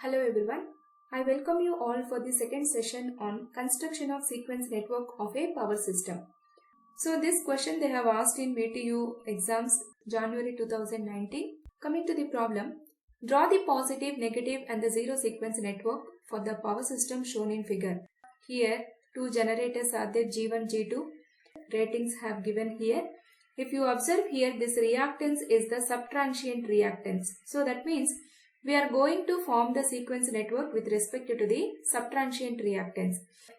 Hello everyone. I welcome you all for the second session on construction of sequence network of a power system. So this question they have asked in VTU exams January 2019. Coming to the problem, draw the positive, negative and the zero sequence network for the power system shown in figure. Here two generators are there, G1, G2. Ratings have given here. If you observe here, this reactance is the subtransient reactance. So that means we are going to form the sequence network with respect to the subtransient reactance.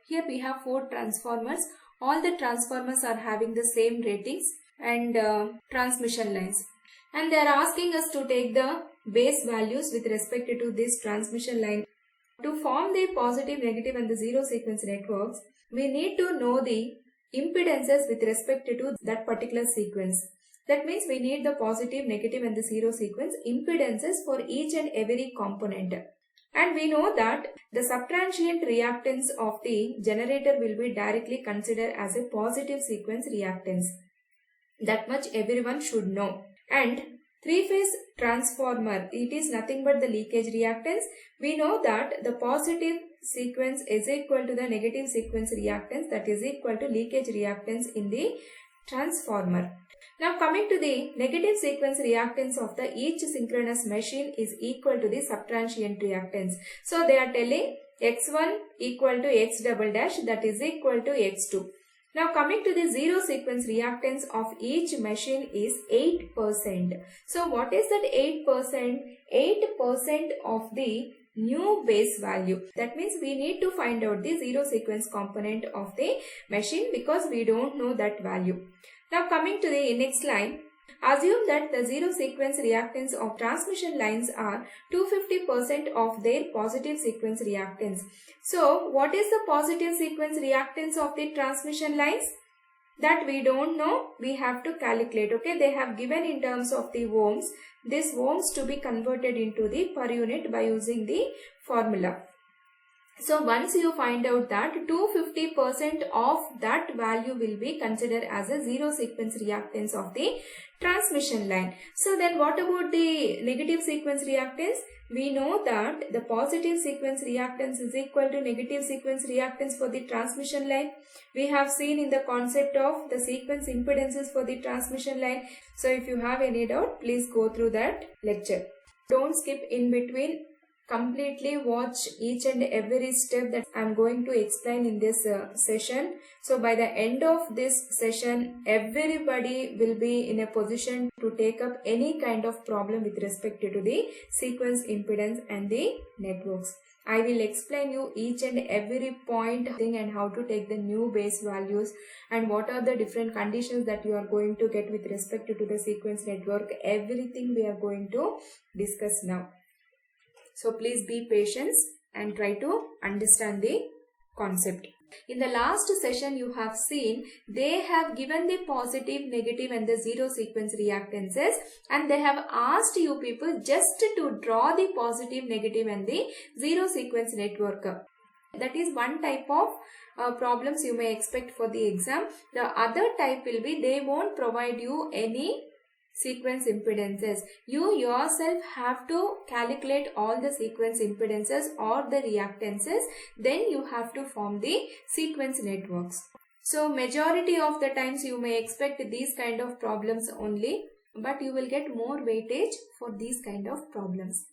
Here we have 4 transformers. All the transformers are having the same ratings and transmission lines. And they are asking us to take the base values with respect to this transmission line. To form the positive, negative and the zero sequence networks, we need to know the impedances with respect to that particular sequence. That means we need the positive, negative and the zero sequence impedances for each and every component. And we know that the subtransient reactance of the generator will be directly considered as a positive sequence reactance. That much everyone should know. And three-phase transformer, it is nothing but the leakage reactance. We know that the positive sequence is equal to the negative sequence reactance, that is equal to leakage reactance in the transformer. Now coming to the negative sequence reactance of the each synchronous machine is equal to the subtransient reactance. So they are telling x1 equal to x double dash, that is equal to x2. Now coming to the zero sequence reactance of each machine is 8%. So what is that 8%? 8% of the new base value. That means we need to find out the zero sequence component of the machine because we don't know that value. Now coming to the next line, assume that the zero sequence reactance of transmission lines are 250% of their positive sequence reactance. So what is the positive sequence reactance of the transmission lines? That we don't know, we have to calculate. Okay, they have given in terms of the ohms. This ohms to be converted into the per unit by using the formula. So once you find out that 250% of that value will be considered as a zero sequence reactance of the transmission line. So then what about the negative sequence reactance? We know that the positive sequence reactance is equal to negative sequence reactance for the transmission line. We have seen in the concept of the sequence impedances for the transmission line. So if you have any doubt, please go through that lecture. Don't skip in between. Completely watch each and every step that I am going to explain in this session. So by the end of this session, everybody will be in a position to take up any kind of problem with respect to the sequence impedance and the networks. I will explain you each and every point thing and how to take the new base values and what are the different conditions that you are going to get with respect to the sequence network. Everything we are going to discuss now. So please be patient and try to understand the concept. In the last session you have seen they have given the positive, negative and the zero sequence reactances and they have asked you people just to draw the positive, negative and the zero sequence network. That is one type of problems you may expect for the exam. The other type will be they won't provide you any sequence impedances. You yourself have to calculate all the sequence impedances or the reactances. Then you have to form the sequence networks. So majority of the times you may expect these kind of problems only, but you will get more weightage for these kind of problems.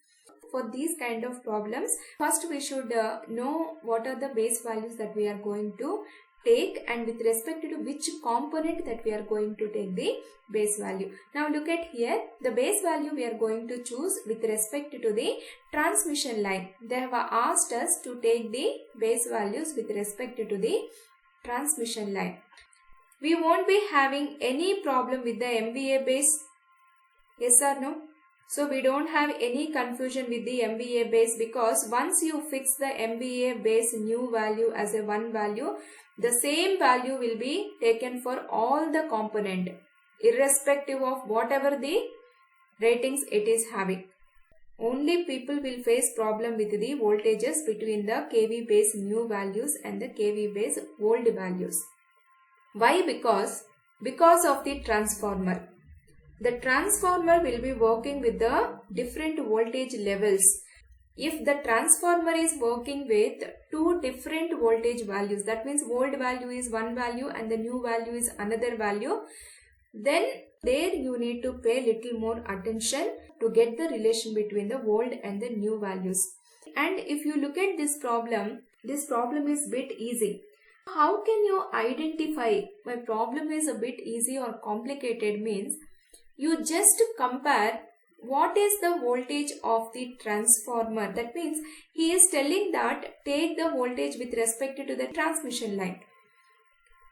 For these kind of problems, first we should know what are the base values that we are going to take and with respect to which component that we are going to take the base value. Now look at here, the base value we are going to choose with respect to the transmission line. They have asked us to take the base values with respect to the transmission line. We won't be having any problem with the MVA base. Yes or no? So we don't have any confusion with the MVA base because once you fix the MVA base new value as a one value, the same value will be taken for all the component irrespective of whatever the ratings it is having. Only people will face problem with the voltages between the kV base new values and the kV base old values. Why? Because of the transformer. The transformer will be working with the different voltage levels. if the transformer is working with two different voltage values, that means old value is one value and the new value is another value, then there you need to pay little more attention to get the relation between the old and the new values. And if you look at this problem is bit easy. How can you identify my problem is a bit easy or complicated means you just compare what is the voltage of the transformer. That means he is telling that take the voltage with respect to the transmission line.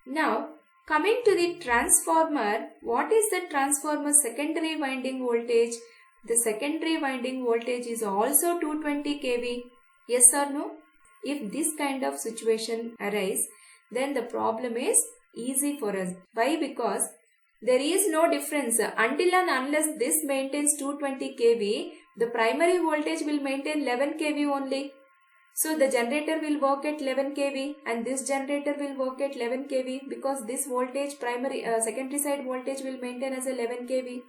Now coming to the transformer, what is the transformer secondary winding voltage? The secondary winding voltage is also 220 kV. Yes or no? If this kind of situation arises, then the problem is easy for us. Why? Because there is no difference. Until and unless this maintains 220 kV, the primary voltage will maintain 11 kV only. So the generator will work at 11 kV and this generator will work at 11 kV because this voltage secondary side voltage will maintain as 11 kV.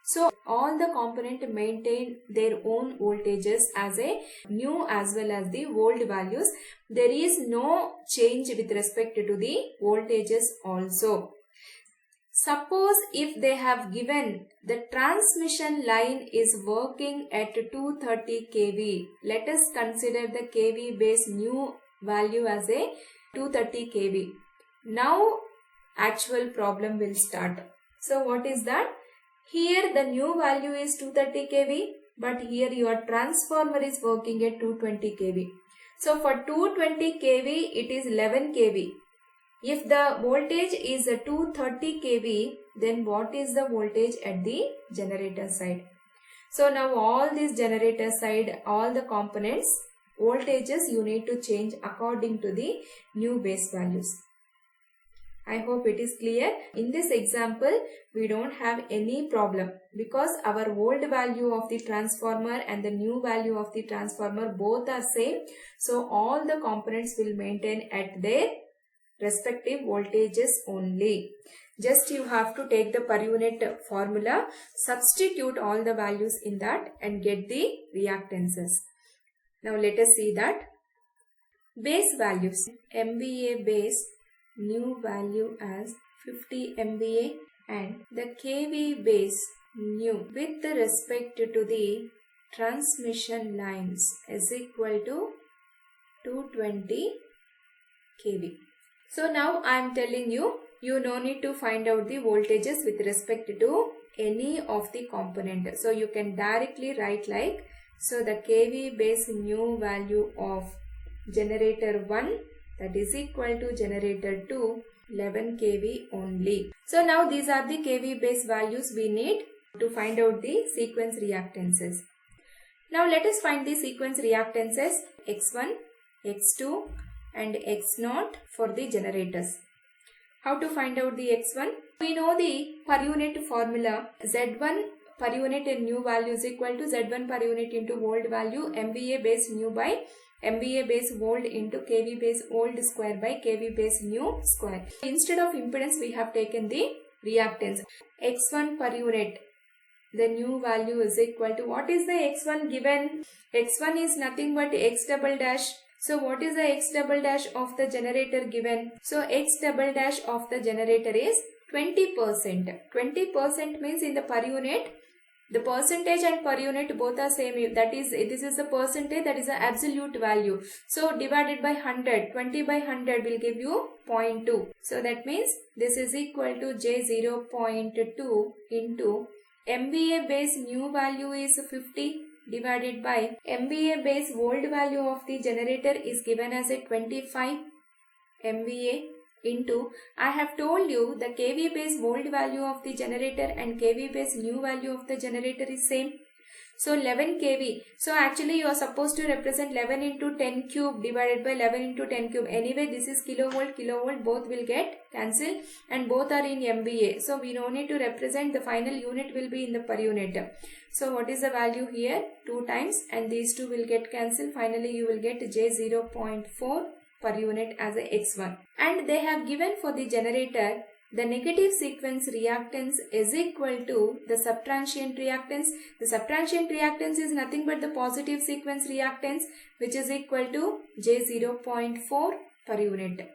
So all the component maintain their own voltages as a new as well as the old values. There is no change with respect to the voltages also. Suppose if they have given the transmission line is working at 230 kV. Let us consider the kV base new value as a 230 kV. Now actual problem will start. So what is that? Here the new value is 230 kV, but here your transformer is working at 220 kV. So for 220 kV it is 11 kV. If the voltage is 230 kV, then what is the voltage at the generator side? So now all this generator side, all the components, voltages you need to change according to the new base values. I hope it is clear. In this example, we don't have any problem because our old value of the transformer and the new value of the transformer both are same. So all the components will maintain at their respective voltages only. Just you have to take the per unit formula, substitute all the values in that and get the reactances. Now let us see that. Base values. MVA base new value as 50 MVA and the kV base new with respect to the transmission lines is equal to 220 kV. So now I am telling you, you no need to find out the voltages with respect to any of the component. So you can directly write like, so the kV base new value of generator 1 that is equal to generator 2 11 kV only. So now these are the kV base values we need to find out the sequence reactances. Now let us find the sequence reactances X1, X2 and X0 for the generators. How to find out the X1? We know the per unit formula. Z1 per unit in new value is equal to Z1 per unit into old value MVA base new by MVA base old into kV base old square by kV base new square. Instead of impedance we have taken the reactance. X1 per unit, the new value is equal to, what is the X1 given? X1 is nothing but X double dash. So what is the X double dash of the generator given? So X double dash of the generator is 20%. 20% means in the per unit, the percentage and per unit both are same. That is, this is the percentage, that is the absolute value. So divided by 100, 20 by 100 will give you 0.2. So that means this is equal to J0.2 into MVA base new value is 50 divided by MVA base old value of the generator is given as a 25 MVA into, I have told you the kV base old value of the generator and kV base new value of the generator is same. So 11 kV. So actually you are supposed to represent 11 into 10 cube divided by 11 into 10 cube. Anyway this is kilovolt, both will get cancelled and both are in MVA. So we don't need to represent, the final unit will be in the per unit. So what is the value here? 2 times and these two will get cancelled. Finally you will get J0.4 per unit as a X1. And they have given for the generator the negative sequence reactance is equal to the subtransient reactance. The subtransient reactance is nothing but the positive sequence reactance, which is equal to J0.4 per unit.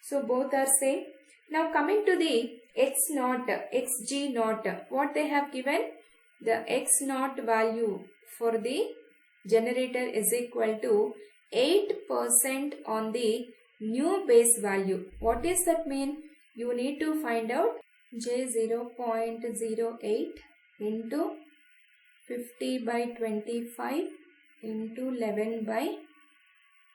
So both are same. Now coming to the X0, Xg0, what they have given? The X0 value for the generator is equal to 8% on the new base value. What does that mean? You need to find out J0.08 into 50 by 25 into 11 by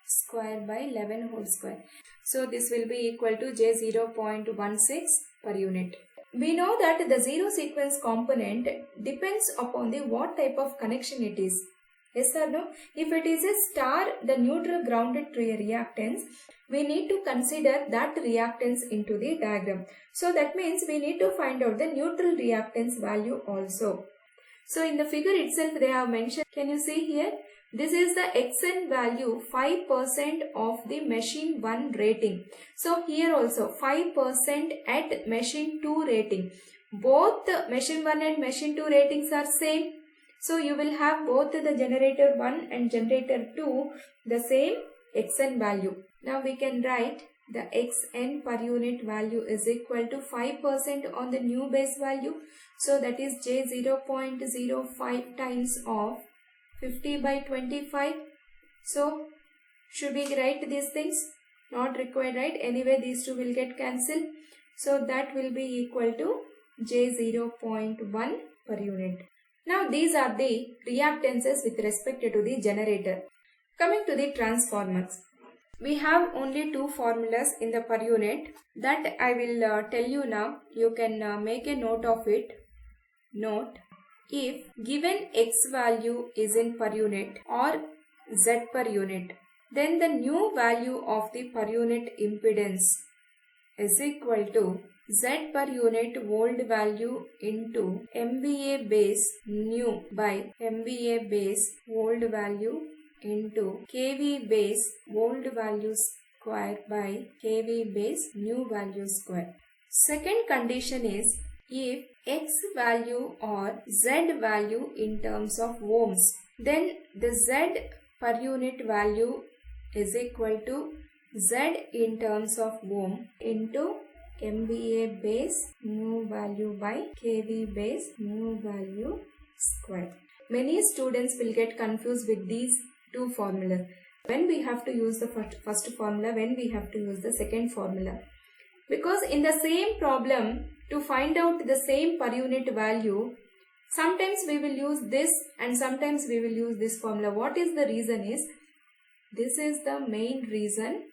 square by 11 whole square. So this will be equal to J0.16 per unit. We know that the zero sequence component depends upon the what type of connection it is. Yes or no? If it is a star, the neutral grounded reactance, we need to consider that reactance into the diagram. So that means we need to find out the neutral reactance value also. So in the figure itself they have mentioned, can you see here? This is the Xn value 5% of the machine 1 rating. So here also 5% at machine 2 rating. Both machine 1 and machine 2 ratings are same. So you will have both the generator 1 and generator 2 the same Xn value. Now we can write the Xn per unit value is equal to 5% on the new base value. So that is J0.05 times of 50 by 25. So should we write these things? Not required, right? Anyway these two will get cancelled. So that will be equal to J0.1 per unit. Now these are the reactances with respect to the generator. Coming to the transformers. We have only two formulas in the per unit that I will tell you now. You can make a note of it. Note, if given X value is in per unit or Z per unit, then the new value of the per unit impedance is equal to Z per unit old value into MVA base new by MVA base old value into kV base old value square by kV base new value square. Second condition is if X value or Z value in terms of ohms, then the Z per unit value is equal to Z in terms of ohm into MVA base new value by kV base new value square. Many students will get confused with these two formulas. When we have to use the first formula, when we have to use the second formula. Because in the same problem, to find out the same per unit value, sometimes we will use this and sometimes we will use this formula. What is the reason is, this is the main reason.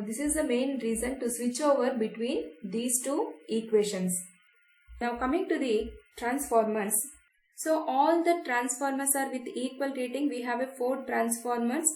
This is the main reason to switch over between these two equations. Now coming to the transformers. So all the transformers are with equal rating. We have 4 transformers.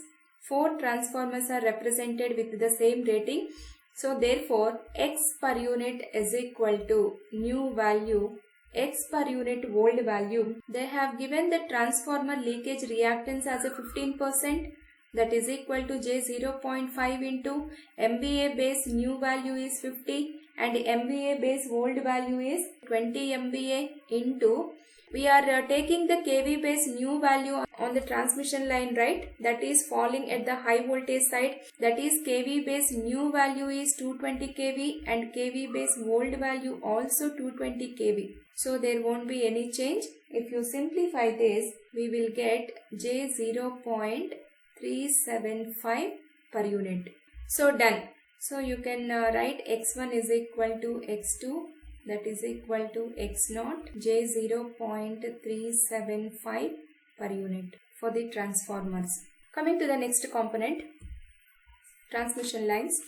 4 transformers are represented with the same rating. So therefore X per unit is equal to new value X per unit old value. They have given the transformer leakage reactance as a 15%. That is equal to J0.5 into MVA base new value is 50 and MVA base old value is 20 MVA into, we are taking the kV base new value on the transmission line, right? That is falling at the high voltage side. That is kV base new value is 220 kV and kV base old value also 220 kV. So there won't be any change. If you simplify this, we will get J0.375 per unit. So done. So you can write X1 is equal to X2, that is equal to X0, J0.375 per unit for the transformers. Coming to the next component, transmission lines.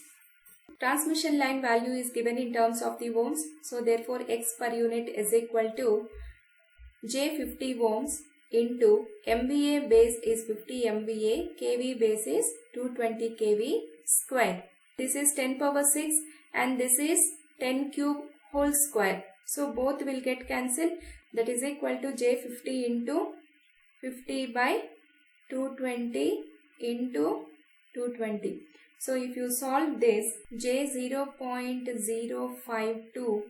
Transmission line value is given in terms of the ohms. So therefore X per unit is equal to J50 ohms into MVA base is 50 MVA, kV base is 220 kV square. This is 10 power 6 and this is 10 cube whole square. So both will get cancelled. That is equal to J50 into 50 by 220 into 220. So if you solve this, J0.052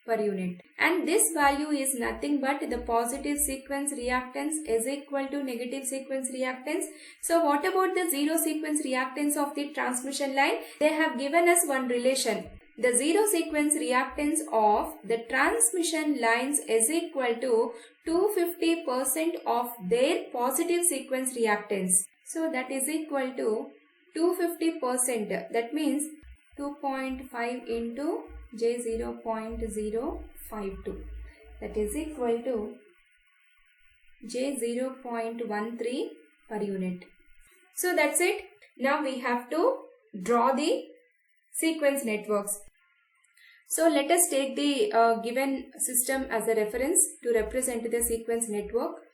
per unit, and this value is nothing but the positive sequence reactance is equal to negative sequence reactance. So what about the zero sequence reactance of the transmission line? They have given us one relation. The zero sequence reactance of the transmission lines is equal to 250% of their positive sequence reactance. So that is equal to 250%. That means 2.5 into J0.052. That is equal to J0.13 per unit. So that's it. Now we have to draw the sequence networks. So let us take the given system as a reference to represent the sequence network.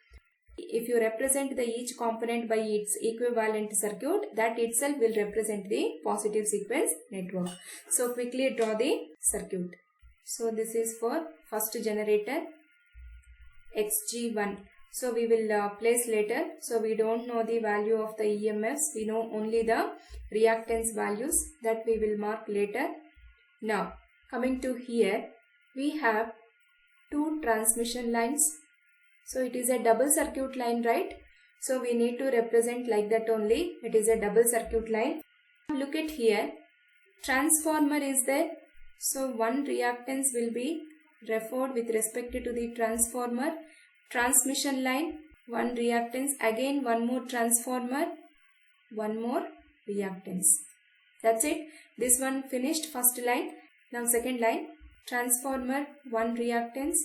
If you represent each component by its equivalent circuit, that itself will represent the positive sequence network. So quickly draw the circuit. So this is for first generator xg1. So we will place later. So we don't know the value of the EMFs. We know only the reactance values, that we will mark later. Now coming to here, we have two transmission lines. So it is a double circuit line, right? So we need to represent like that only. It is a double circuit line. Look at here. Transformer is there. So one reactance will be referred with respect to the transformer. Transmission line, one reactance. Again one more transformer, one more reactance. That's it. This one finished, first line. Now second line. Transformer, one reactance.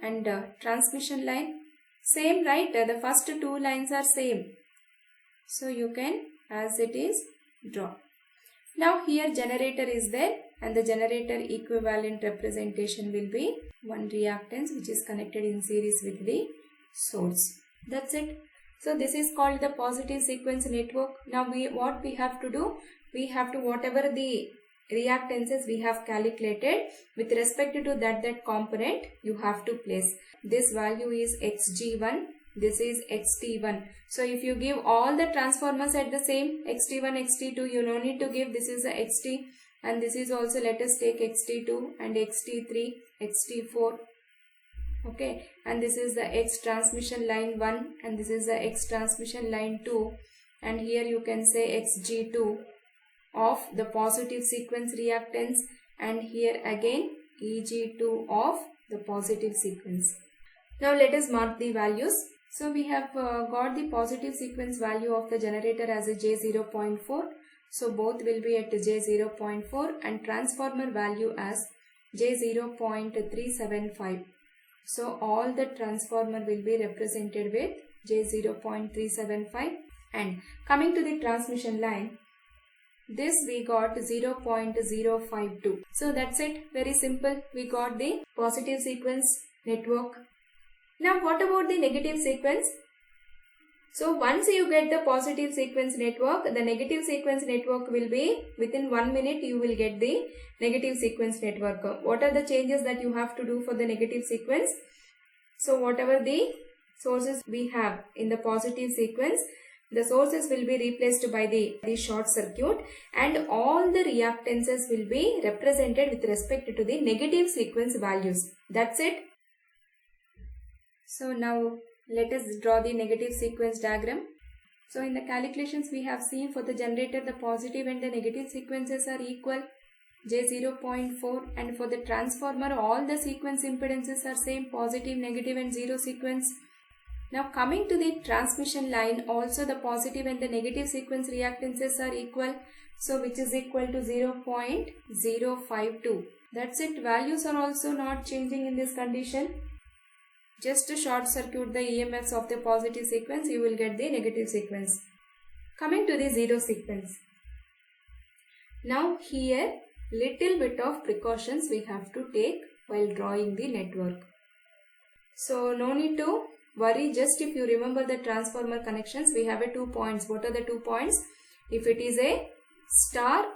And transmission line, same, right? The first two lines are same. So you can, as it is, draw. Now here generator is there, and the generator equivalent representation will be one reactance which is connected in series with the source. That's it. So this is called the positive sequence network. Now what we have to do? We have to, whatever the reactances we have calculated, with respect to that component, you have to place. This value is xg1, this is xt1. So if you give all the transformers at the same, xt1, xt2, you no need to give. This is the xt, and this is also, let us take xt2 and xt3, xt4. Okay, and this is the x transmission line 1, and this is the x transmission line 2, and here you can say xg2 of the positive sequence reactance, and here again Eg2 of the positive sequence. Now let us mark the values. So we have got the positive sequence value of the generator as a J0.4. So both will be at J0.4, and transformer value as J0.375. So all the transformer will be represented with J0.375. And coming to the transmission line, this we got 0.052. So that's it. Very simple. We got the positive sequence network. Now what about the negative sequence? So once you get the positive sequence network, the negative sequence network will be within 1 minute you will get the negative sequence network. What are the changes that you have to do for the negative sequence? So whatever the sources we have in the positive sequence, the sources will be replaced by the short circuit, and all the reactances will be represented with respect to the negative sequence values. That's it. So now let us draw the negative sequence diagram. So in the calculations we have seen, for the generator the positive and the negative sequences are equal, J0.4, and for the transformer all the sequence impedances are same, positive, negative and zero sequence. Now coming to the transmission line, also the positive and the negative sequence reactances are equal, so which is equal to 0.052. That's it. Values are also not changing in this condition. Just to short circuit the EMFs of the positive sequence, you will get the negative sequence. Coming to the zero sequence. Now here little bit of precautions we have to take while drawing the network. So no need to worry. Just if you remember the transformer connections, we have 2 points. What are the 2 points? If it is a star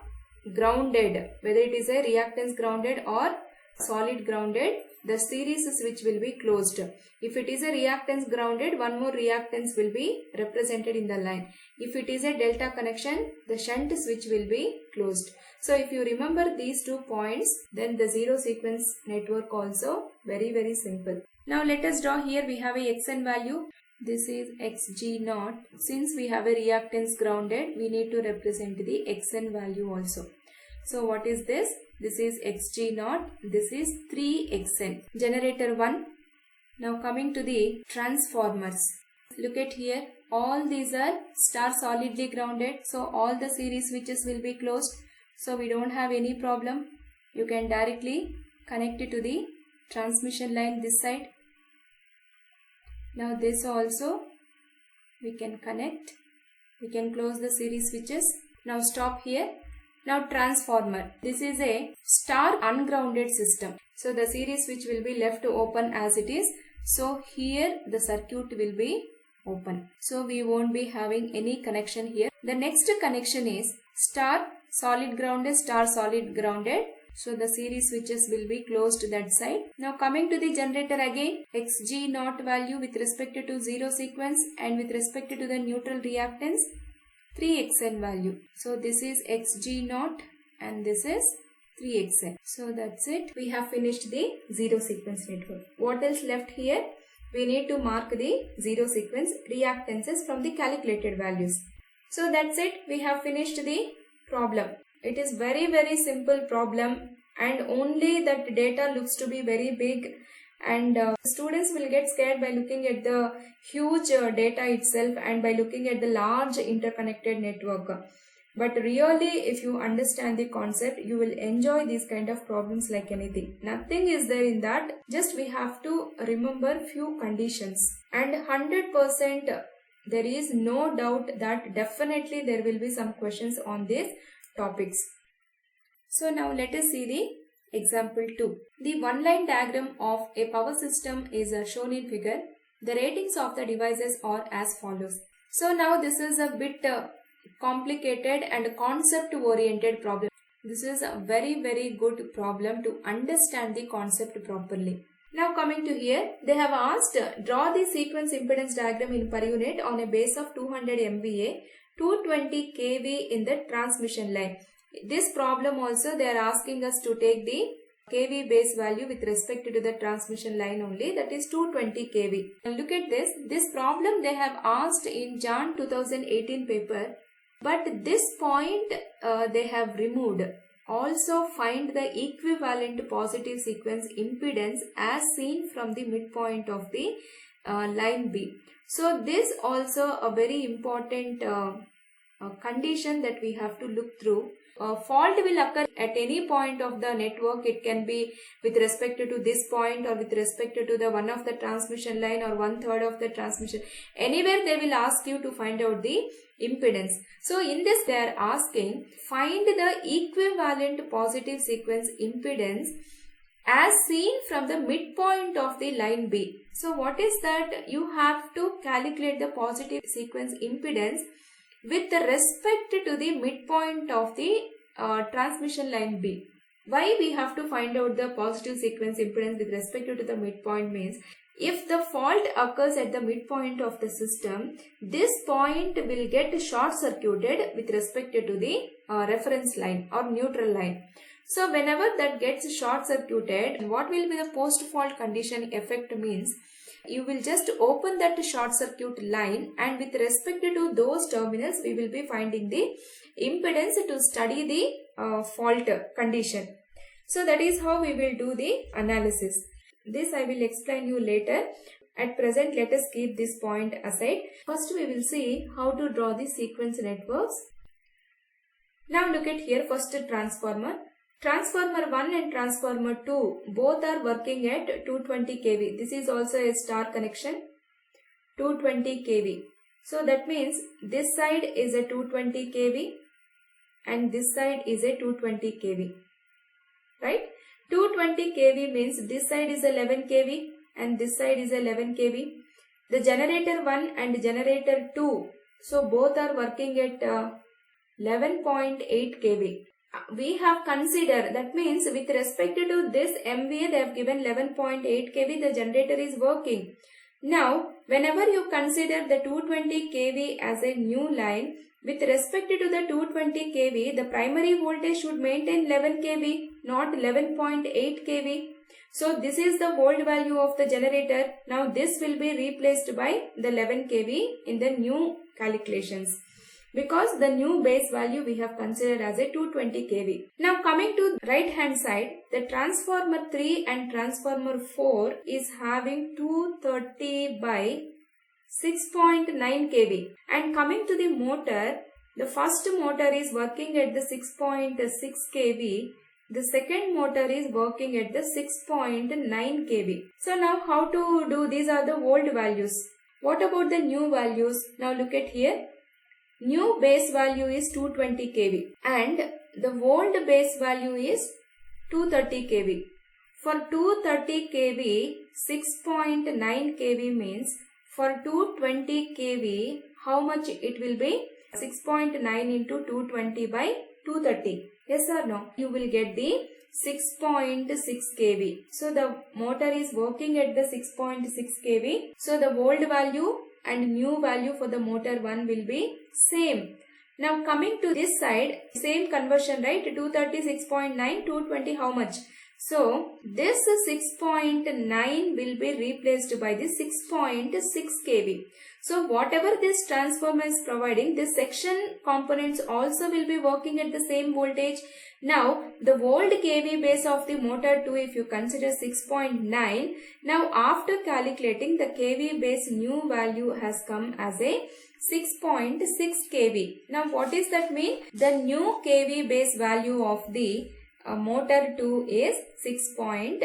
grounded, whether it is a reactance grounded or solid grounded, the series switch will be closed. If it is a reactance grounded, one more reactance will be represented in the line. If it is a delta connection, the shunt switch will be closed. So if you remember these 2 points, then the zero sequence network also very simple. Now let us draw. Here we have a xn value. This is xg0. Since we have a reactance grounded, we need to represent the xn value also. So what is this? This is xg0. This is 3xn. Generator 1. Now coming to the transformers. Look at here. All these are star solidly grounded. So all the series switches will be closed. So we don't have any problem. You can directly connect it to the transmission line this side. Now this also we can connect. We can close the series switches. Now stop here. Now transformer. This is a star ungrounded system. So the series switch will be left open as it is. So here the circuit will be open. So we won't be having any connection here. The next connection is star solid grounded, star solid grounded. So the series switches will be closed that side. Now coming to the generator again, xg0 value with respect to zero sequence and with respect to the neutral reactance, 3xn value. So this is xg0 and this is 3xn. So that's it. We have finished the zero sequence network. What else left here? We need to mark the zero sequence reactances from the calculated values. So that's it. We have finished the problem. It is very simple problem, and only that data looks to be very big, and students will get scared by looking at the huge data itself and by looking at the large interconnected network. But really, if you understand the concept, you will enjoy these kind of problems like anything. Nothing is there in that. Just we have to remember few conditions, and 100% there is no doubt that definitely there will be some questions on these topics. So now let us see the example 2. The one-line diagram of a power system is shown in figure. The ratings of the devices are as follows. So now this is a bit complicated and concept-oriented problem. This is a very good problem to understand the concept properly. Now coming to here, they have asked, draw the sequence impedance diagram in per unit on a base of 200 MVA, 220 kV in the transmission line. This problem also they are asking us to take the kV base value with respect to the transmission line only, that is 220 kV. And look at this. This problem they have asked in Jan 2018 paper, but this point they have removed. Also find the equivalent positive sequence impedance as seen from the midpoint of the line B. So this also a very important condition that we have to look through. Fault will occur at any point of the network. It can be with respect to this point or with respect to the one of the transmission line or 1/3 of the transmission. Anywhere they will ask you to find out the impedance. So in this they are asking, find the equivalent positive sequence impedance as seen from the midpoint of the line B. So what is that? You have to calculate the positive sequence impedance with respect to the midpoint of the transmission line B. Why we have to find out the positive sequence impedance with respect to the midpoint means, if the fault occurs at the midpoint of the system, this point will get short circuited with respect to the reference line or neutral line. So whenever that gets short circuited, what will be the post fault condition effect means, you will just open that short circuit line, and with respect to those terminals we will be finding the impedance to study the fault condition. So that is how we will do the analysis. This I will explain you later. At present let us keep this point aside. First we will see how to draw the sequence networks. Now look at here, first transformer. Transformer 1 and transformer 2 both are working at 220 kV. This is also a star connection, 220 kV. So that means this side is a 220 kV and this side is a 220 kV. Right? 220 kV means this side is 11 kV and this side is 11 kV. The generator 1 and generator 2, so both are working at 11.8 kV. we have considered, that means with respect to this MVA they have given 11.8 kV, the generator is working. Now whenever you consider the 220 kV as a new line, with respect to the 220 kV, the primary voltage should maintain 11 kV, not 11.8 kV. So this is the old value of the generator. Now this will be replaced by the 11 kV in the new calculations, because the new base value we have considered as a 220 kV. Now coming to right hand side, the transformer 3 and transformer 4 is having 230 by 6.9 kV, and coming to the motor, the first motor is working at the 6.6 kV, the second motor is working at the 6.9 kV. So now how to do? These are the old values. What about the new values? Now look at here. New base value is 220 kV and the old base value is 230 kV. For 230 kV, 6.9 kV means for 220 kV, how much it will be? 6.9 into 220 by 230. Yes or no? You will get the 6.6 kV. So the motor is working at the 6.6 kV. So the old value and new value for the motor 1 will be same. Now coming to this side, same conversion, right? 236.9, 220, how much? So this 6.9 will be replaced by the 6.6 kV. So whatever this transformer is providing, this section components also will be working at the same voltage. Now the old kV base of the motor 2, if you consider 6.9, now after calculating the kV base new value has come as a 6.6 kV. Now what does that mean? The new kV base value of the motor 2 is 6.6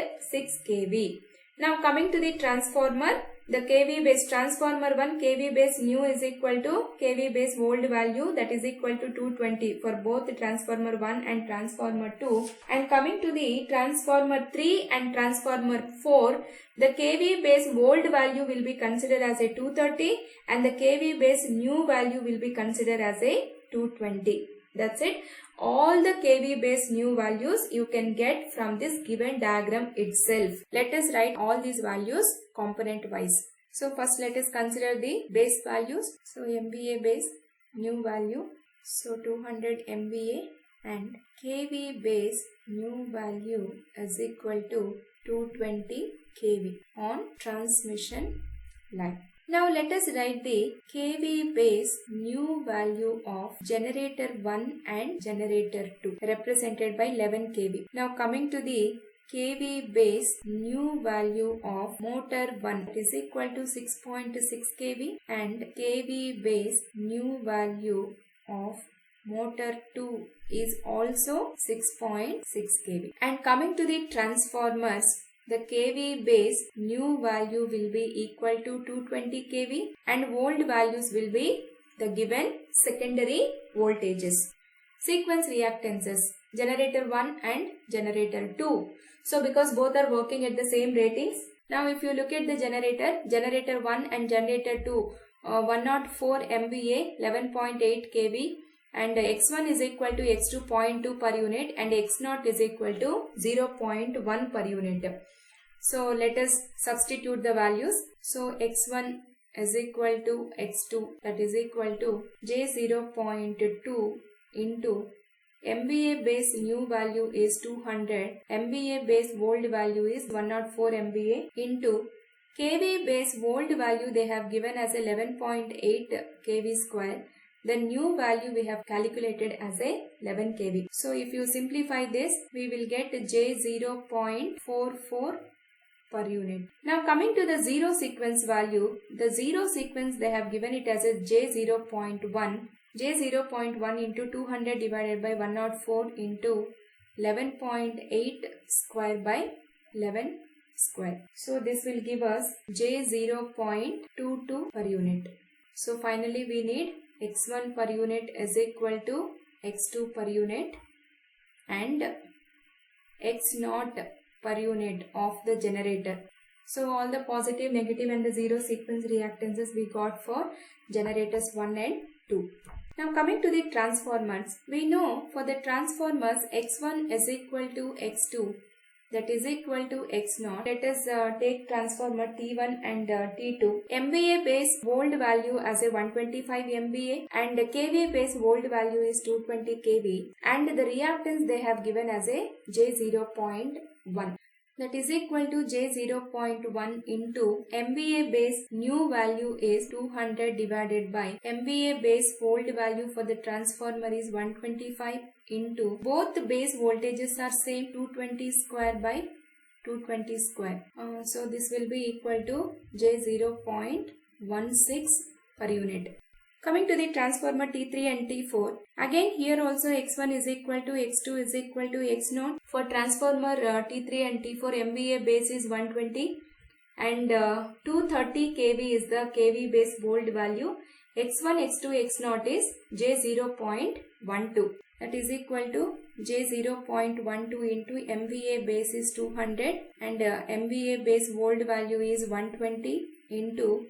kV. Now coming to the transformer, the kV base transformer 1, kV base new is equal to kV base old value, that is equal to 220 for both transformer 1 and transformer 2. And coming to the transformer 3 and transformer 4, the kV base old value will be considered as a 230 and the kV base new value will be considered as a 220. That's it. All the kV base new values you can get from this given diagram itself. Let us write all these values component wise. So first let us consider the base values. So MVA base new value, so 200 MVA, and kV base new value is equal to 220 kV on transmission line. Now let us write the kV base new value of generator 1 and generator 2 represented by 11 kV. Now coming to the kV base new value of motor 1 is equal to 6.6 kV and kV base new value of motor 2 is also 6.6 kV. And coming to the transformers, the kV base new value will be equal to 220 kV and old values will be the given secondary voltages. Sequence reactances, generator 1 and generator 2. So because both are working at the same ratings, now if you look at the generator 1 and generator 2, 104 MVA, 11.8 kV, and x1 is equal to x2 0.2 per unit and x0 is equal to 0.1 per unit. So let us substitute the values. So x1 is equal to x2, that is equal to J0.2 into MVA base new value is 200, MVA base old value is 104 MVA into kV base old value they have given as 11.8 kV square. The new value we have calculated as a 11 kV. So if you simplify this, we will get J0.44 per unit. Now coming to the zero sequence value, the zero sequence they have given it as a J0.1. J0.1 into 200 divided by 104 into 11.8 square by 11 square. So this will give us J0.22 per unit. So finally we need x1 per unit is equal to x2 per unit and x0 per unit of the generator. So all the positive, negative and the zero sequence reactances we got for generators 1 and 2. Now coming to the transformers, we know for the transformers x1 is equal to x2, that is equal to x0. Let us take transformer T1 and T2. MVA base volt value as a 125 MVA and kVA base volt value is 220 kV, and the reactance they have given as a J0.1. That is equal to J0.1 into MVA base new value is 200 divided by MVA base volt value for the transformer is 125 into both base voltages are same, 220 square by 220 square. So this will be equal to J0.16 per unit. Coming to the transformer T3 and T4, again here also x1 is equal to x2 is equal to x0. For transformer T3 and T4, MVA base is 120 and 230 kV is the kV base volt value. x1, x2, x0 is J0.12. That is equal to J0.12 into MVA base is 200 and MVA base volt value is 120 into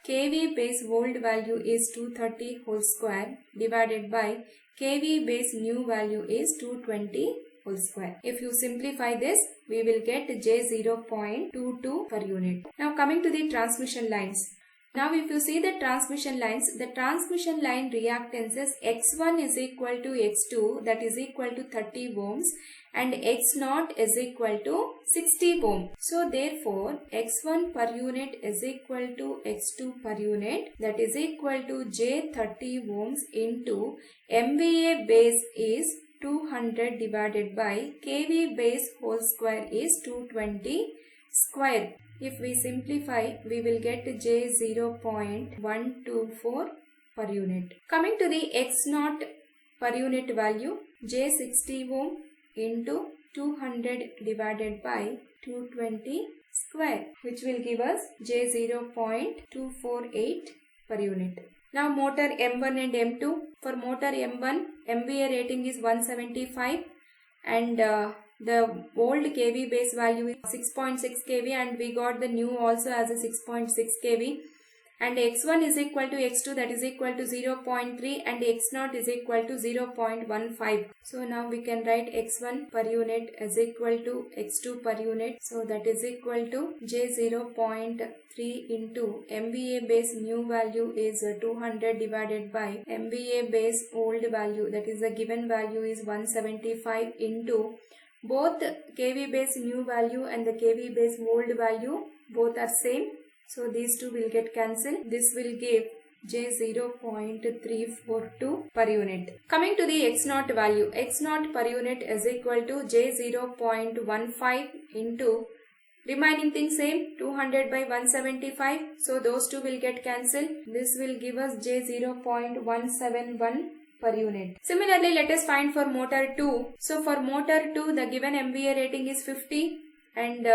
kV base volt value is 230 whole square divided by kV base new value is 220 whole square. If you simplify this, we will get J0.22 per unit. Now coming to the transmission lines. Now if you see the transmission lines, the transmission line reactance is x1 is equal to x2, that is equal to 30 ohms, and x0 is equal to 60 ohm. So therefore x1 per unit is equal to x2 per unit, that is equal to J30 ohms into MVA base is 200 divided by kV base whole square is 220 square. If we simplify, we will get J0.124 per unit. Coming to the x0 per unit value, J60 ohm into 200 divided by 220 square, which will give us J0.248 per unit. Now motor M1 and M2. For motor M1, MVA rating is 175 and the old kV base value is 6.6 kV and we got the new also as a 6.6 kV, and x1 is equal to x2, that is equal to 0.3 and x0 is equal to 0.15. So now we can write x1 per unit is equal to x2 per unit. So that is equal to J0.3 into MVA base new value is 200 divided by MVA base old value, that is the given value is 175 into both kV base new value and the kV base old value both are same. So these two will get cancelled. This will give J0.342 per unit. Coming to the x0 value, x0 per unit is equal to J0.15 into remaining thing same, 200 by 175. So those two will get cancelled. This will give us J0.171 per unit. Similarly, let us find for motor 2. So for motor 2, the given MVA rating is 50 and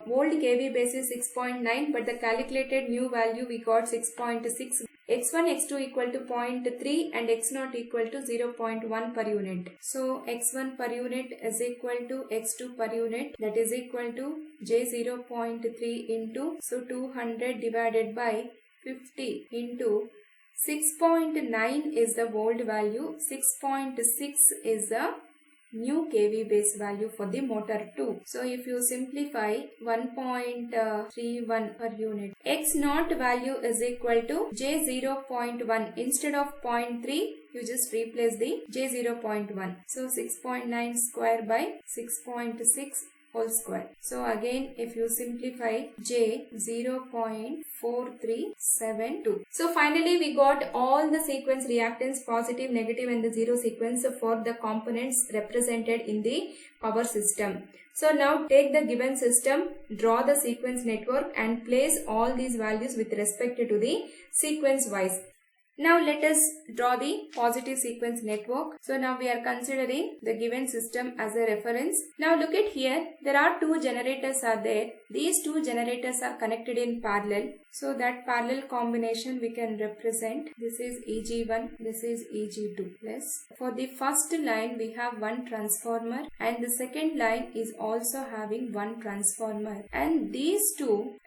old kV base is 6.9, but the calculated new value we got 6.6. x1, x2 equal to 0.3 and x0 equal to 0.1 per unit. So x1 per unit is equal to x2 per unit, that is equal to J0.3 into, so 200 divided by 50 into 6.9 is the volt value, 6.6 is the new kV base value for the motor 2. So if you simplify 1.31 per unit, x0 value is equal to J0.1. Instead of 0.3, you just replace the J0.1. So 6.9 square by 6.6 whole square. So again, if you simplify, J0.4372. So finally we got all the sequence reactance, positive, negative and the zero sequence for the components represented in the power system. So now take the given system, draw the sequence network and place all these values with respect to the sequence wise. Now let us draw the positive sequence network. So now we are considering the given system as a reference. Now look at here, there are two generators are there. These two generators are connected in parallel. So that parallel combination we can represent. This is EG1, this is EG2 plus. For the first line we have one transformer and the second line is also having one transformer. And these two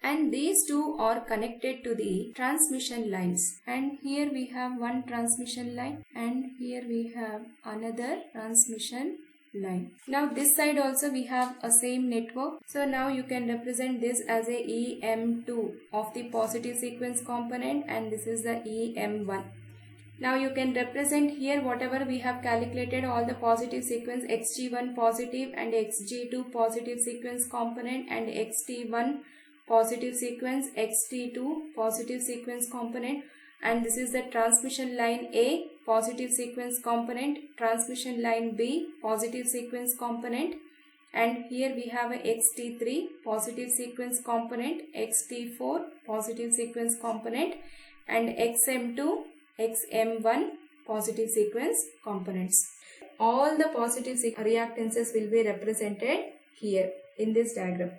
are connected to the transmission lines. And here we have one transmission line and here we have another transmission line. Now this side also we have a same network. So now you can represent this as a EM2 of the positive sequence component and this is the EM1. Now you can represent here whatever we have calculated, all the positive sequence xg1 positive and xg2 positive sequence component and xt1 positive sequence, xt2 positive sequence component, and this is the transmission line A positive sequence component, transmission line B positive sequence component, and here we have a xt3 positive sequence component, xt4 positive sequence component, and xm2 xm1 positive sequence components. All the positive reactances will be represented here in this diagram.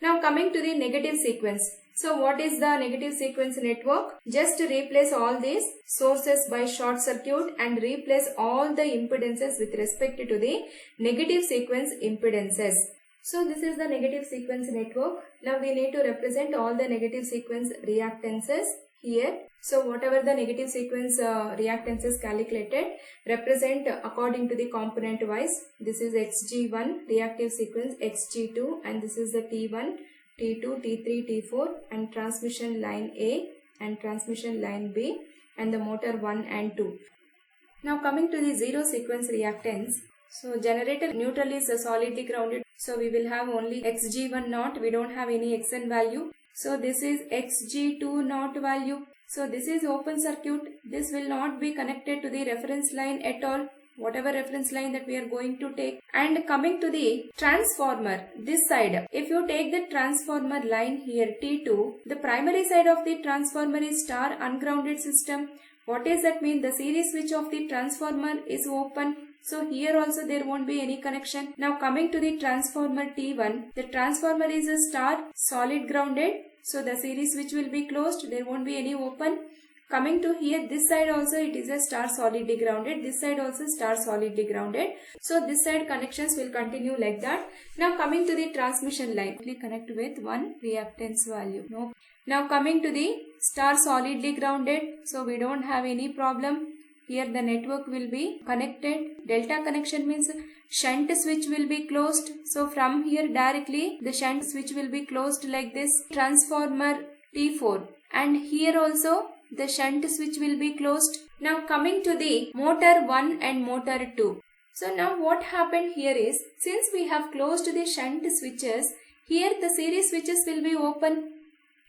Now coming to the negative sequence. So what is the negative sequence network? Just replace all these sources by short circuit and replace all the impedances with respect to the negative sequence impedances. So this is the negative sequence network. Now we need to represent all the negative sequence reactances here. So whatever the negative sequence reactances calculated, represent according to the component wise. This is xg1 reactive sequence, xg2, and this is the t1, t2, t3, t4, and transmission line A and transmission line B, and the motor 1 and 2. Now coming to the zero sequence reactance. So generator neutral is solidly grounded. So we will have only xg1 naught. We don't have any xn value. So this is xg2 naught value. So this is open circuit. This will not be connected to the reference line at all, whatever reference line that we are going to take. And coming to the transformer, this side, if you take the transformer line here T2, the primary side of the transformer is star ungrounded system. What does that mean? The series switch of the transformer is open. So here also there won't be any connection. Now coming to the transformer T1, the transformer is a star solid grounded. So the series switch will be closed. There won't be any open. Coming to here, this side also it is a star solidly grounded. This side also star solidly grounded. So this side connections will continue like that. Now coming to the transmission line, we connect with one reactance value. No. Now coming to the star solidly grounded. So we don't have any problem. Here the network will be connected. Delta connection means shunt switch will be closed. So from here directly the shunt switch will be closed like this. Transformer T4, and here also the shunt switch will be closed. Now coming to the motor 1 and motor 2. So now what happened here is, since we have closed the shunt switches, here the series switches will be open.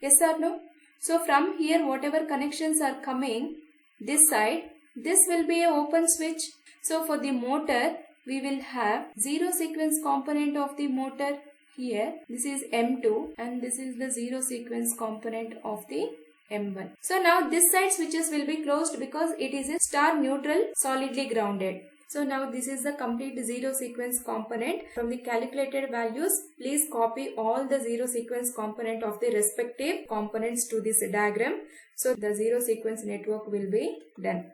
Yes or no? So from here whatever connections are coming this side, this will be an open switch. So for the motor, we will have zero sequence component of the motor here. This is M2 and this is the zero sequence component of the M1. So now this side switches will be closed because it is a star neutral solidly grounded. So now this is the complete zero sequence component. From the calculated values, please copy all the zero sequence component of the respective components to this diagram. So the zero sequence network will be done.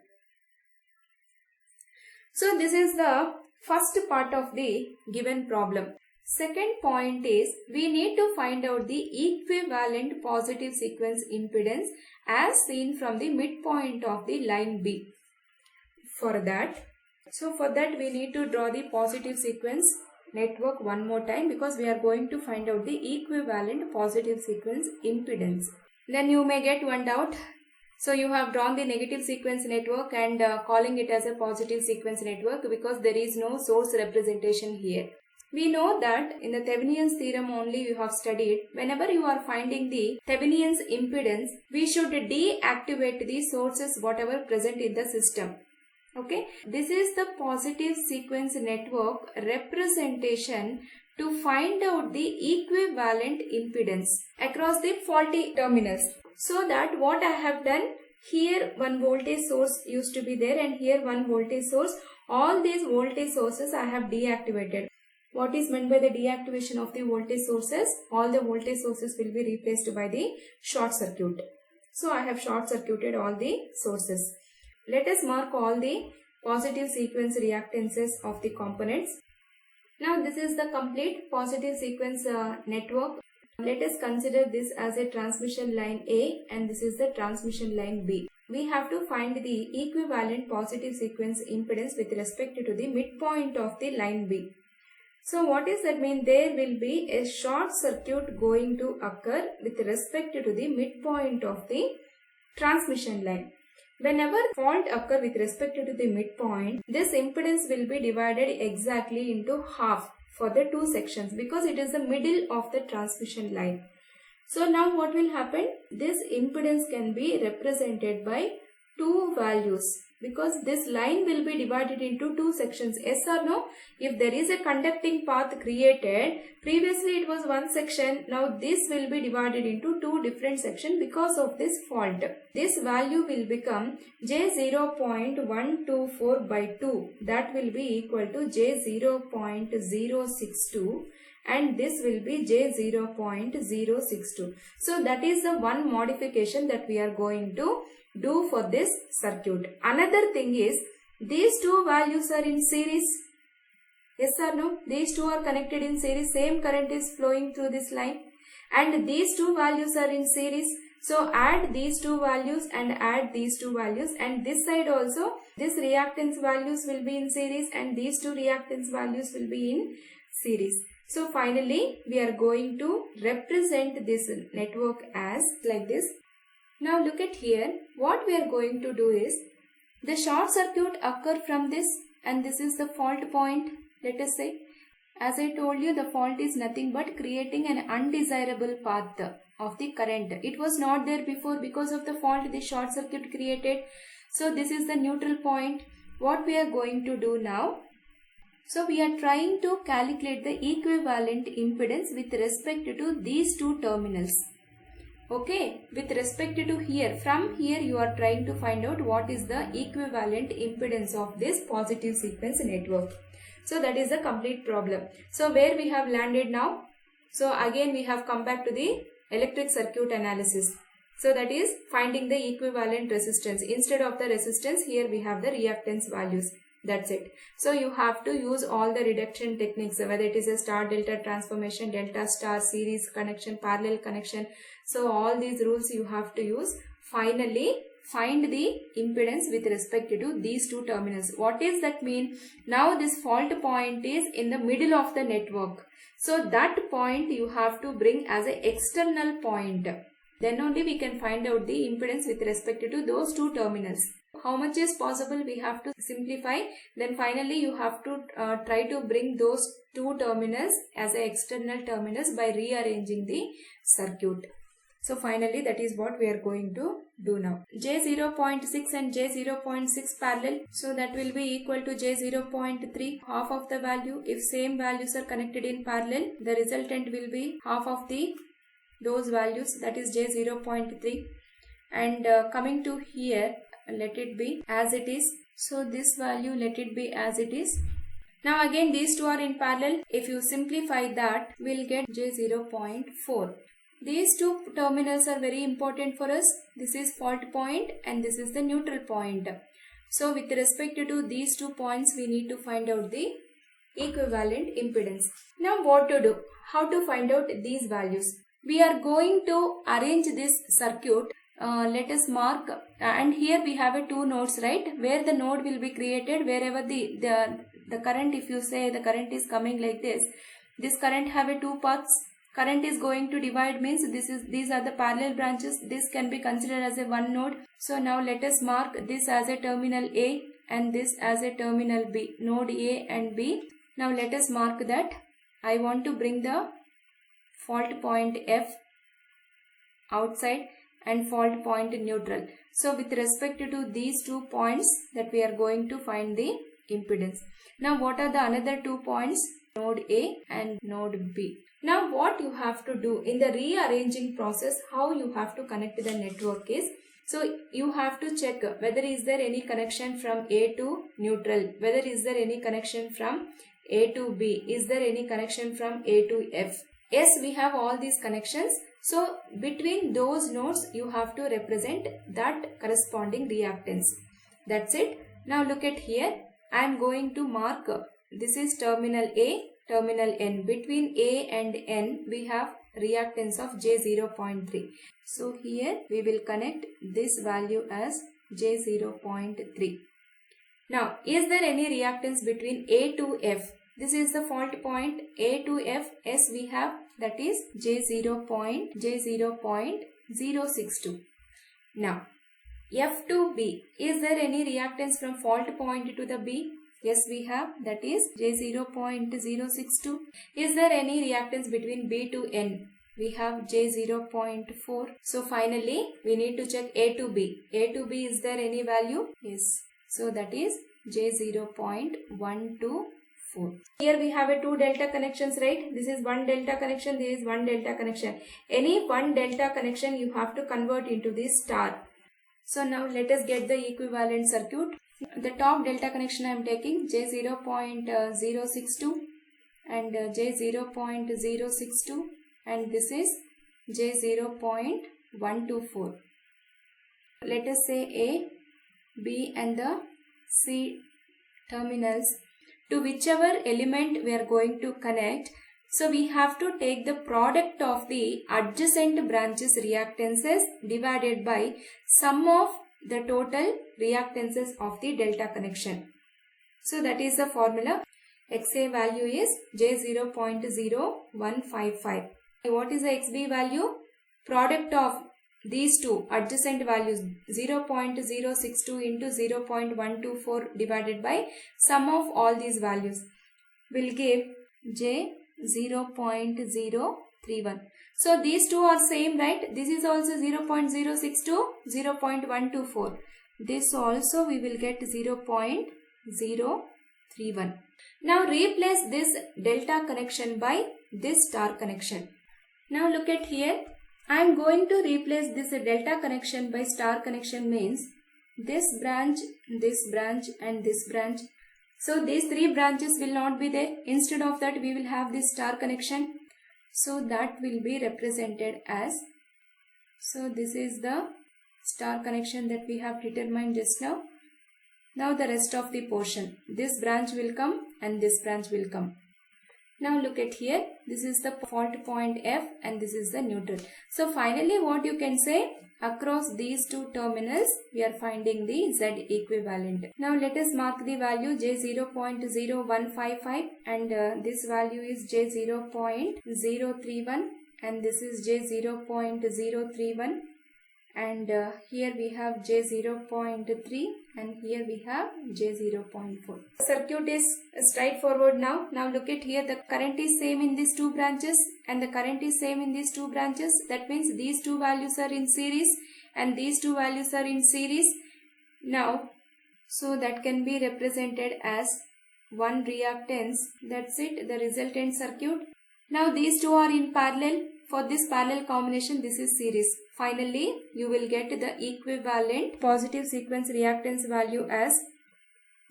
So this is the first part of the given problem. Second point is, we need to find out the equivalent positive sequence impedance as seen from the midpoint of the line B. For that we need to draw the positive sequence network one more time, because we are going to find out the equivalent positive sequence impedance. Then you may get one doubt. So you have drawn the negative sequence network and calling it as a positive sequence network because there is no source representation here. We know that in the Thevenin's theorem only you have studied, whenever you are finding the Thevenin's impedance, we should deactivate the sources whatever present in the system. Okay, this is the positive sequence network representation to find out the equivalent impedance across the faulty terminals. So that what I have done, here one voltage source used to be there and here one voltage source. All these voltage sources I have deactivated. What is meant by the deactivation of the voltage sources? All the voltage sources will be replaced by the short circuit. So I have short circuited all the sources. Let us mark all the positive sequence reactances of the components. Now this is the complete positive sequence network. Let us consider this as a transmission line A and this is the transmission line B. we have to find the equivalent positive sequence impedance with respect to the midpoint of the line B. So what does that mean? There will be a short circuit going to occur with respect to the midpoint of the transmission line. Whenever fault occur with respect to the midpoint, this impedance will be divided exactly into half for the two sections because it is the middle of the transmission line. So now what will happen? This impedance can be represented by two values because this line will be divided into two sections. Yes or no? If there is a conducting path created, previously it was one section, now this will be divided into two different sections because of this fault. This value will become J0.124 by 2, that will be equal to J0.062 and this will be J0.062. So that is the one modification that we are going to do for this circuit. Another thing is, these two values are in series. Yes or no? These two are connected in series. Same current is flowing through this line. And these two values are in series. So add these two values and add these two values. And this side also, this reactance values will be in series and these two reactance values will be in series. So finally, we are going to represent this network as like this. Now look at here, what we are going to do is, the short circuit occur from this and this is the fault point, let us say. As I told you, the fault is nothing but creating an undesirable path of the current. It was not there before because of the fault, the short circuit created. So this is the neutral point. What we are going to do now? So we are trying to calculate the equivalent impedance with respect to these two terminals. Okay, with respect to here, from here you are trying to find out what is the equivalent impedance of this positive sequence network. So that is the complete problem. So where we have landed now? So again we have come back to the electric circuit analysis. So that is finding the equivalent resistance. Instead of the resistance, here we have the reactance values. That's it. So you have to use all the reduction techniques, whether it is a star delta transformation, delta star, series connection, parallel connection. So all these rules you have to use. Finally, find the impedance with respect to these two terminals. What does that mean? Now this fault point is in the middle of the network. So that point you have to bring as an external point. Then only we can find out the impedance with respect to those two terminals. How much is possible we have to simplify. Then finally you have to try to bring those two terminals as a external terminals by rearranging the circuit. So finally that is what we are going to do now. J0.6 and J0.6 parallel. So that will be equal to J0.3, half of the value. If same values are connected in parallel, the resultant will be half of those values, that is J0.3. And coming to here, let it be as it is. So this value, let it be as it is. Now again these two are in parallel. If you simplify that, we'll get J0.4. These two terminals are very important for us. This is fault point and this is the neutral point. So with respect to these 2 points, we need to find out the equivalent impedance. Now what to do? How to find out these values? We are going to arrange this circuit. Let us mark, and here we have 2 nodes, right? Where the node will be created, wherever the current, if you say the current is coming like this current have 2 paths. Current is going to divide, means these are the parallel branches. This can be considered as a one node. So now let us mark this as a terminal A and this as a terminal B, node A and B. Now let us mark that. I want to bring the fault point F outside and fault point neutral. So with respect to these 2 points that we are going to find the impedance. Now what are the another 2 points? Node A and node B. Now what you have to do in the rearranging process, how you have to connect the network is, so you have to check whether is there any connection from A to neutral, whether is there any connection from A to B, is there any connection from A to F. Yes, we have all these connections. So between those nodes you have to represent that corresponding reactance. That's it. Now look at here. I am going to mark, this is terminal A, terminal N. Between A and N we have reactance of J0.3. So here we will connect this value as J0.3. Now, is there any reactance between A to F? This is the fault point A to F. Yes, we have, that is J0.062. Now, F to B. Is there any reactance from fault point to the B? Yes, we have, that is J0.062. Is there any reactance between B to N? We have J0.4. So finally, we need to check A to B. A to B, is there any value? Yes. So that is J0.124. Here we have a 2 delta connections, right? This is 1 delta connection, there is 1 delta connection. Any 1 delta connection you have to convert into this star. So now let us get the equivalent circuit. The top delta connection I am taking J0.062 and J0.062, and this is J0.124. Let us say A, B and the C terminals to whichever element we are going to connect. So we have to take the product of the adjacent branches reactances divided by sum of the total reactances of the delta connection. So that is the formula. XA value is J0.0155. What is the XB value? Product of these two adjacent values 0.062 into 0.124 divided by sum of all these values will give J0.031. So these two are same, right? This is also 0.062, 0.124. This also we will get 0.031. Now replace this delta connection by this star connection. Now look at here. I am going to replace this delta connection by star connection, means this branch and this branch. So these 3 branches will not be there. Instead of that, we will have this star connection. So that will be represented as, so this is the star connection that we have determined just now. Now the rest of the portion, this branch will come and this branch will come. Now look at here, this is the fault point F and this is the neutral. So finally what you can say, across these two terminals we are finding the Z equivalent. Now let us mark the value J0.0155 and this value is J0.031 and this is J0.031 and here we have J0.3 and here we have J0.4. The circuit is straightforward now. Now look at here, the current is same in these 2 branches and the current is same in these 2 branches. That means these 2 values are in series and these 2 values are in series. Now, so that can be represented as one reactance. That's it, the resultant circuit. Now these 2 are in parallel. For this parallel combination, this is series. Finally, you will get the equivalent positive sequence reactance value as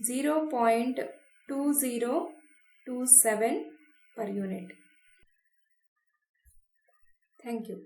0.2027 per unit. Thank you.